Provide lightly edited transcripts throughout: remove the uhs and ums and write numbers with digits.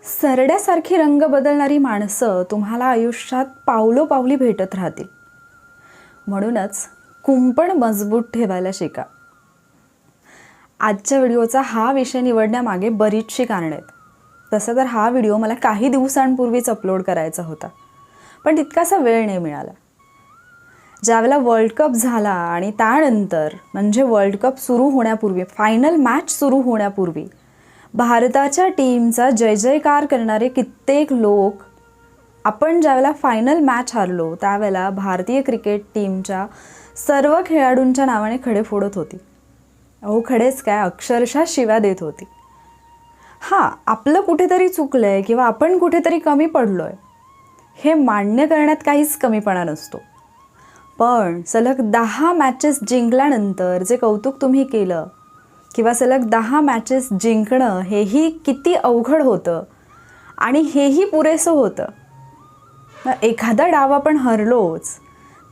सरड्यासारखी रंग बदलणारी माणसं तुम्हाला आयुष्यात पावलोपावली भेटत राहतील. म्हणूनच कुंपण मजबूत ठेवायला शिका. आजच्या व्हिडिओचा हा विषय निवडण्यामागे बरीचशी कारणं आहेत. तसं तर हा व्हिडिओ मला काही दिवसांपूर्वीच अपलोड करायचा होता, पण तितकासा वेळ नाही मिळाला. ज्यावेळेला वर्ल्ड कप झाला आणि त्यानंतर म्हणजे वर्ल्ड कप सुरू होण्यापूर्वी, फायनल मॅच सुरू होण्यापूर्वी भारताच्या टीमचा जय जयकार करणारे कित्येक लोक आपण ज्यावेळेला फायनल मॅच हारलो त्यावेळेला भारतीय क्रिकेट टीमच्या सर्व खेळाडूंच्या नावाने खडे फोडत होती. अहो खडेच काय, अक्षरशः शिव्या देत होती. हां, आपलं कुठेतरी चुकलं आहे किंवा आपण कुठेतरी कमी पडलो आहे हे मान्य करण्यात काहीच कमीपणा नसतो. पण सलग 10 मॅचेस जिंकल्यानंतर जे कौतुक तुम्ही केलं किंवा सलग 10 मॅचेस जिंकणं हेही किती अवघड होतं आणि हेही पुरेसं होतं. एखादा डाव आपण हरलोच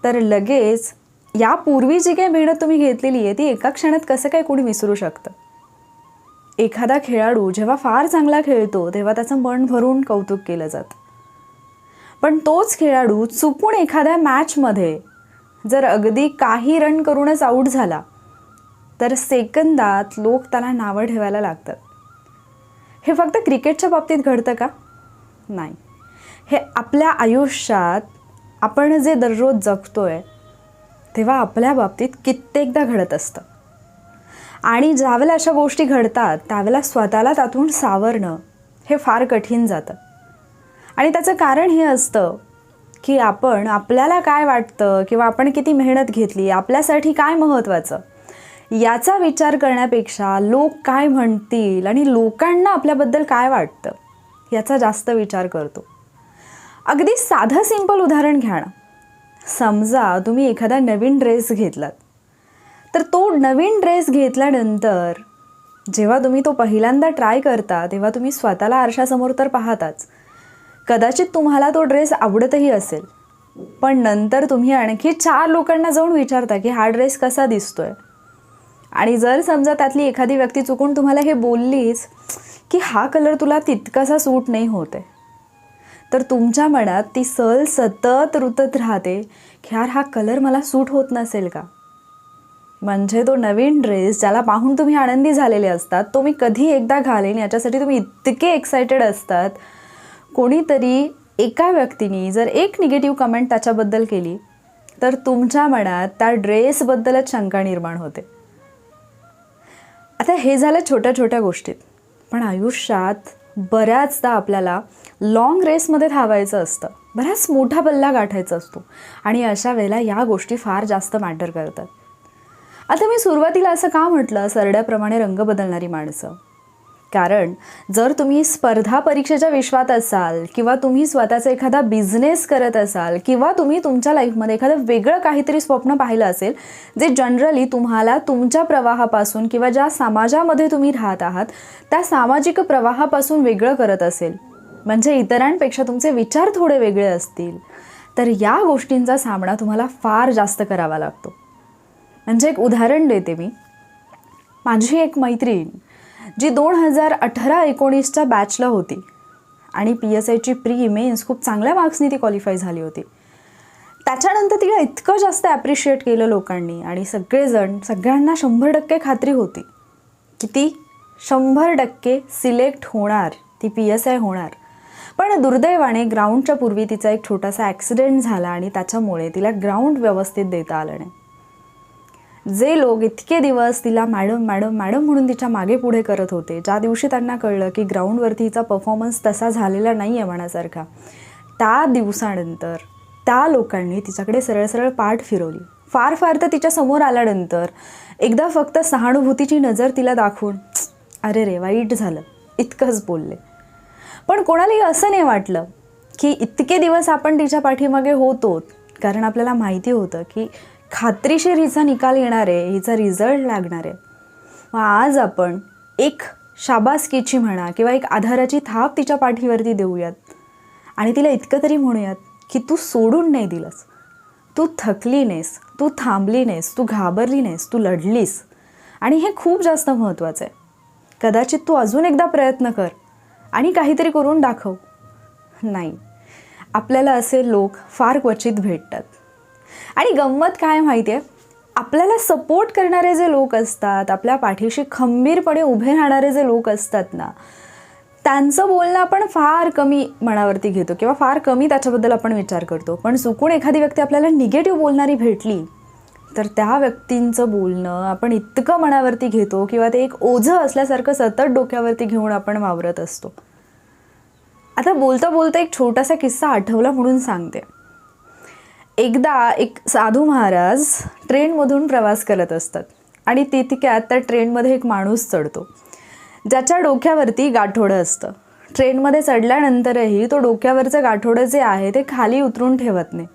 तर लगेच यापूर्वी जी काही मेहनत तुम्ही घेतलेली आहे ती एका क्षणात कसं काय कोणी विसरू शकतं. एखादा खेळाडू जेव्हा फार चांगला खेळतो तेव्हा त्याचं मन भरून कौतुक केलं जातं. पण तोच खेळाडू चुकून एखाद्या मॅचमध्ये जर अगदी काही रन करूनच आऊट झाला तर सेकंदात लोक त्याला नावं ठेवायला लागतात. हे फक्त क्रिकेटच्या बाबतीत घडतं का? नाही, हे आपल्या आयुष्यात आपण जे दररोज जगतोय तेव्हा आपल्या बाबतीत कित्येकदा घडत असतं. आणि ज्यावेळेला अशा गोष्टी घडतात त्यावेळेला स्वतःला त्यातून सावरणं हे फार कठीण जातं. आणि त्याचं कारण हे असतं की आपण आपल्याला काय वाटतं किंवा आपण किती मेहनत घेतली, आपल्यासाठी काय महत्त्वाचं याचा विचार करण्यापेक्षा लोक काय म्हणतील आणि लोकांना आपल्याबद्दल काय वाटतं याचा जास्त विचार करतो. अगदी साधं सिंपल उदाहरण घ्या ना. समजा तुम्ही एखादा नवीन ड्रेस घेतलात तर तो नवीन ड्रेस घेतल्यानंतर जेव्हा तुम्ही तो पहिल्यांदा ट्राय करता तेव्हा तुम्ही स्वतःला आरशासमोर तर पाहताच. कदाचित तुम्हाला तो ड्रेस आवडतही असेल, पण नंतर तुम्ही आणखी 4 लोकांना जाऊन विचारता की हा ड्रेस कसा दिसतोय. आणि जर समजा त्यातली एखादी व्यक्ती चुकून तुम्हाला हे बोललीच की हा कलर तुला तितकासा सूट नाही होत आहे, तर तुमच्या मनात ती सल सतत रुतत राहते की यार हा कलर मला सूट होत नसेल का. म्हणजे तो नवीन ड्रेस ज्याला पाहून तुम्ही आनंदी झालेले असतात तो मी कधी एकदा घालेन याच्यासाठी तुम्ही इतके एक्सायटेड असतात. कोणीतरी एका व्यक्तीने जर एक निगेटिव्ह कमेंट त्याच्याबद्दल केली तर तुमच्या मनात त्या ड्रेसबद्दलच शंका निर्माण होते. आता हे झालं छोट्या छोट्या गोष्टीत, पण आयुष्यात बऱ्याचदा आपल्याला लाँग रेसमध्ये धावायचं असतं, बराच मोठा पल्ला गाठायचा असतो आणि अशा वेळेला या गोष्टी फार जास्त मॅटर करतात. आता मी सुरुवातीला असं का म्हटलं सरड्याप्रमाणे रंग बदलणारी माणसं, कारण जर तुम्ही स्पर्धा परीक्षेच्या विश्वात असाल किंवा तुम्ही स्वतःचा एखादा बिझनेस करत असाल किंवा तुम्ही तुमच्या लाईफमध्ये एखादं वेगळं काहीतरी स्वप्न पाहिलं असेल जे जनरली तुम्हाला तुमच्या प्रवाहापासून किंवा ज्या समाजामध्ये तुम्ही राहत आहात त्या सामाजिक प्रवाहापासून वेगळं करत असेल, म्हणजे इतरांपेक्षा तुमचे विचार थोडे वेगळे असतील, तर या गोष्टींचा सामना तुम्हाला फार जास्त करावा लागतो. म्हणजे एक उदाहरण देते मी. माझी एक मैत्रीण जी 2018-19च्या बॅचला होती आणि PSIची प्री मेन्स खूप चांगल्या मार्क्सनी ती क्वालिफाय झाली होती. त्याच्यानंतर तिला इतकं जास्त ॲप्रिशिएट केलं लोकांनी आणि सगळ्यांना 100% खात्री होती की ती 100% सिलेक्ट होणार, ती PSI होणार. पण दुर्दैवाने ग्राउंडच्या पूर्वी तिचा एक छोटासा ॲक्सिडेंट झाला आणि त्याच्यामुळे तिला ग्राउंड व्यवस्थित देता आलं नाही. जे लोक इतके दिवस तिला मॅडम मॅडम मॅडम म्हणून तिच्या मागे पुढे करत होते, ज्या दिवशी त्यांना कळलं की ग्राउंडवरती हिचा परफॉर्मन्स तसा झालेला नाही आहे मनासारखा, त्या दिवसानंतर त्या लोकांनी तिच्याकडे सरळ सरळ पाठ फिरवली. फार फार तर तिच्या समोर आल्यानंतर एकदा फक्त सहानुभूतीची नजर तिला दाखवून अरे रे वाईट झालं इतकंच बोलले. पण कोणालाही असं नाही वाटलं की इतके दिवस आपण तिच्या पाठीमागे होतो, कारण आपल्याला माहिती होतं की खात्रीशीर हिचा निकाल येणार आहे, हिचा रिझल्ट लागणार आहे. मग आज आपण एक शाबासकीची म्हणा किंवा एक आधाराची थाप तिच्या पाठीवरती देऊयात आणि तिला इतकं तरी म्हणूयात की तू सोडून नाही दिलंस, तू थकली नाहीस, तू थांबली नाहीस, तू घाबरली नाहीस, तू लढलीस. आणि हे खूप जास्त महत्त्वाचं आहे. कदाचित तू अजून एकदा प्रयत्न कर आणि काहीतरी करून दाखव. नाही, आपल्याला असे लोक फार क्वचित भेटतात. आणि गंमत काय माहिती आहे, आपल्याला सपोर्ट करणारे जे लोक असतात, आपल्या पाठीशी खंबीरपणे उभे राहणारे जे लोक असतात ना, त्यांचं बोलणं आपण फार कमी मनावरती घेतो किंवा फार कमी त्याच्याबद्दल आपण विचार करतो. पण चुकून एखादी व्यक्ती आपल्याला निगेटिव्ह बोलणारी भेटली तर त्या व्यक्तींचं बोलणं आपण इतकं मनावरती घेतो किंवा ते एक ओझं असल्यासारखं सतत डोक्यावरती घेऊन आपण वावरत असतो. आता बोलता बोलता एक छोटासा किस्सा आठवला म्हणून सांगते. एकदा एक साधू महाराज ट्रेनमधून प्रवास करत असतात आणि तितक्यात त्या ट्रेनमध्ये एक माणूस चढतो ज्याच्या डोक्यावरती गाठोडं असतं. ट्रेनमध्ये चढल्यानंतरही तो डोक्यावरचं गाठोडं जे आहे ते खाली उतरून ठेवत नाही.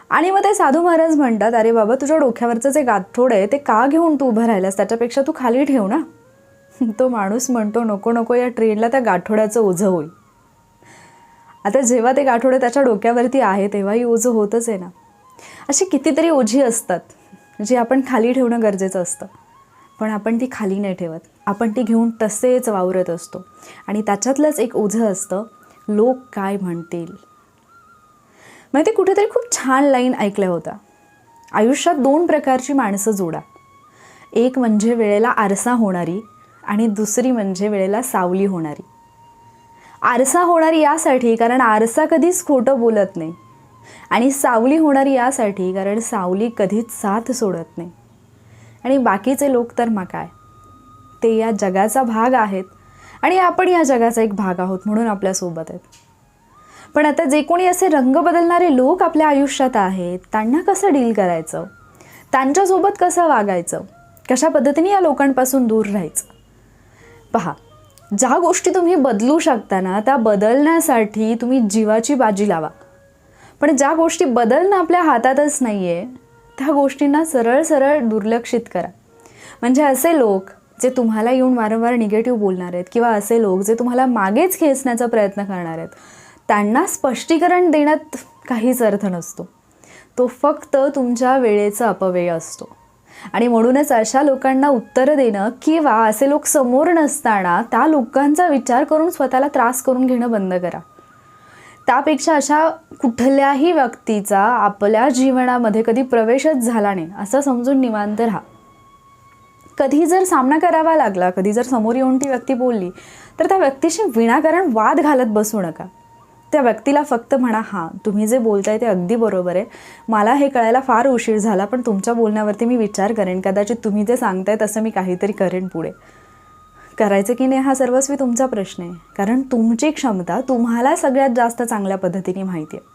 आणि मग ते साधू महाराज म्हणतात, अरे बाबा, तुझ्या डोक्यावरचं जे गाठोडं आहे ते का घेऊन तू उभं राहिलास, त्याच्यापेक्षा तू खाली ठेव ना. तो माणूस म्हणतो, नको नको, या ट्रेनला त्या गाठोड्याचं ओझं होईल. आता जेव्हा ते गाठोडे त्याच्या डोक्यावरती आहे तेव्हाही ओझं होतच आहे ना. अशी कितीतरी ओझी असतात जी आपण खाली ठेवणं गरजेचं असतं, पण आपण ती खाली नाही ठेवत. आपण ती घेऊन तसेच वावरत असतो. आणि त्याच्यातलंच एक ओझं असतं, लोक काय म्हणतील. माहिती, कुठेतरी खूप छान लाईन ऐकल्या होत्या, आयुष्यात 2 प्रकारची माणसं जोडा. एक म्हणजे वेळेला आरसा होणारी आणि दुसरी म्हणजे वेळेला सावली होणारी. आरसा होणारी यासाठी कारण आरसा कधीच खोटं बोलत नाही, आणि सावली होणारी यासाठी कारण सावली कधीच साथ सोडत नाही. आणि बाकीचे लोक तर मग काय, ते या जगाचा भाग आहेत आणि आपण या जगाचा एक भाग आहोत म्हणून आपल्यासोबत आहेत. पण आता जे कोणी असे रंग बदलणारे लोक आपल्या आयुष्यात आहेत, त्यांना कसं डील करायचं, त्यांच्यासोबत कसं वागायचं, कशा पद्धतीने या लोकांपासून दूर राहायचं. पहा, ज्या गोष्टी तुम्ही बदलू शकता ना, त्या बदलण्यासाठी तुम्ही जीवाची बाजी लावा. पण ज्या गोष्टी बदलणं आपल्या हातातच नाही आहे त्या गोष्टींना सरळ सरळ दुर्लक्षित करा. म्हणजे असे लोक जे तुम्हाला येऊन वारंवार निगेटिव्ह बोलणार आहेत किंवा असे लोक जे तुम्हाला मागेच खेचण्याचा प्रयत्न करणार आहेत, त्यांना स्पष्टीकरण देण्यात काहीच अर्थ नसतो. तो फक्त तुमच्या वेळेचा अपव्यय असतो. आणि म्हणूनच अशा लोकांना उत्तरं देणं किंवा असे लोक समोर नसताना त्या लोकांचा विचार करून स्वतःला त्रास करून घेणं बंद करा. त्यापेक्षा अशा कुठल्याही व्यक्तीचा आपल्या जीवनामध्ये कधी प्रवेशच झाला नाही असं समजून निवांत राहा. कधी जर सामना करावा लागला, कधी जर समोर येऊन ती व्यक्ती बोलली, तर त्या व्यक्तीशी विनाकारण वाद घालत बसू नका. त्या व्यक्तीला फक्त म्हणा, हां, तुम्ही जे बोलताय ते अगदी बरोबर आहे, मला हे कळायला फार उशीर झाला, पण तुमच्या बोलण्यावरती मी विचार करेन, कदाचित तुम्ही जे सांगताय तसं मी काहीतरी करेन पुढे. करायचं की नाही हा सर्वस्वी तुमचा प्रश्न आहे, कारण तुमची क्षमता तुम्हाला सगळ्यात जास्त चांगल्या पद्धतीने माहिती आहे.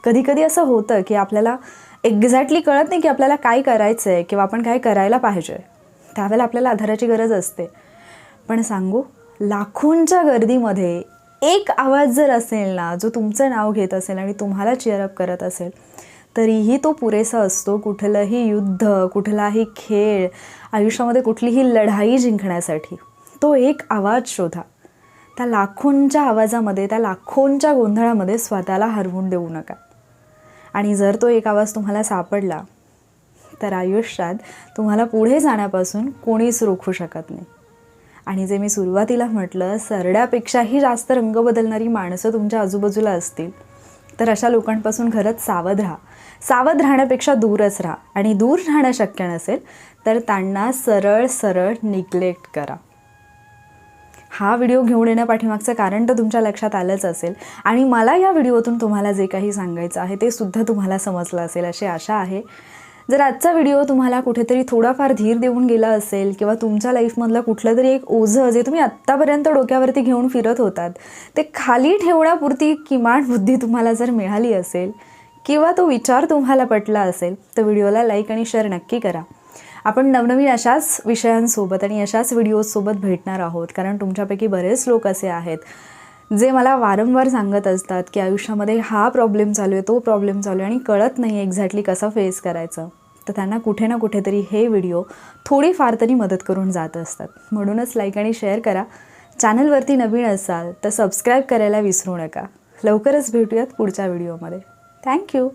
कधी कधी असं होतं की आपल्याला एक्झॅक्टली कळत नाही की आपल्याला काय करायचं आहे किंवा आपण काय करायला पाहिजे. त्यावेळेला आपल्याला आधाराची गरज असते. पण सांगू, लाखोंच्या गर्दीमध्ये एक आवाज जर असेल ना, जो तुमचं नाव घेत असेल आणि तुम्हाला चीअरअप करत असेल, तरीही तो पुरेसा असतो कुठलंही युद्ध, कुठलाही खेळ, आयुष्यामध्ये कुठलीही लढाई जिंकण्यासाठी. तो एक आवाज शोधा. त्या लाखोंच्या आवाजामध्ये, त्या लाखोंच्या गोंधळामध्ये स्वतःला हरवून देऊ नका. आणि जर तो एक आवाज तुम्हाला सापडला तर आयुष्यात तुम्हाला पुढे जाण्यापासून कोणीच रोखू शकत नाही. आणि जे मी सुरुवातीला म्हटलं, सरड्यापेक्षाही जास्त रंग बदलणारी माणसं तुमच्या आजूबाजूला असतील तर अशा लोकांपासून खरंच सावध राहा. सावध राहण्यापेक्षा दूरच राहा. आणि दूर राहणं शक्य नसेल तर त्यांना सरळ सरळ निग्लेक्ट करा. हा व्हिडिओ घेऊन येण्यापाठीमागचं कारण तर तुमच्या लक्षात आलंच असेल. आणि मला या व्हिडिओतून तुम्हाला जे काही सांगायचं आहे ते सुद्धा तुम्हाला समजलं असेल अशी आशा आहे. जर आजचा व्हिडिओ तुम्हाला कुठेतरी थोडाफार धीर देऊन गेला असेल किंवा तुमच्या लाईफमधलं कुठलं तरी एक ओझं जे तुम्ही आत्तापर्यंत डोक्यावरती घेऊन फिरत होतात ते खाली ठेवण्यापुरती किमान बुद्धी तुम्हाला जर मिळाली असेल किंवा तो विचार तुम्हाला पटला असेल तर व्हिडिओला लाईक आणि शेअर नक्की करा. आपण नवनवीन अशाच विषयांसोबत आणि अशाच व्हिडिओजसोबत भेटणार आहोत, कारण तुमच्यापैकी बरेच लोक असे आहेत जे मला वारंवार सांगत असतात की आयुष्यामध्ये हा प्रॉब्लेम चालू आहे, तो प्रॉब्लेम चालू आहे आणि कळत नाही एक्झॅक्टली कसं फेस करायचं. तर त्यांना कुठे ना कुठेतरी हे व्हिडिओ थोडीफार तरी मदत करून जात असतात. म्हणूनच लाईक आणि शेअर करा. चॅनलवरती नवीन असाल तर सबस्क्राईब करायला विसरू नका. लवकरच भेटूयात पुढच्या व्हिडिओमध्ये. थँक्यू.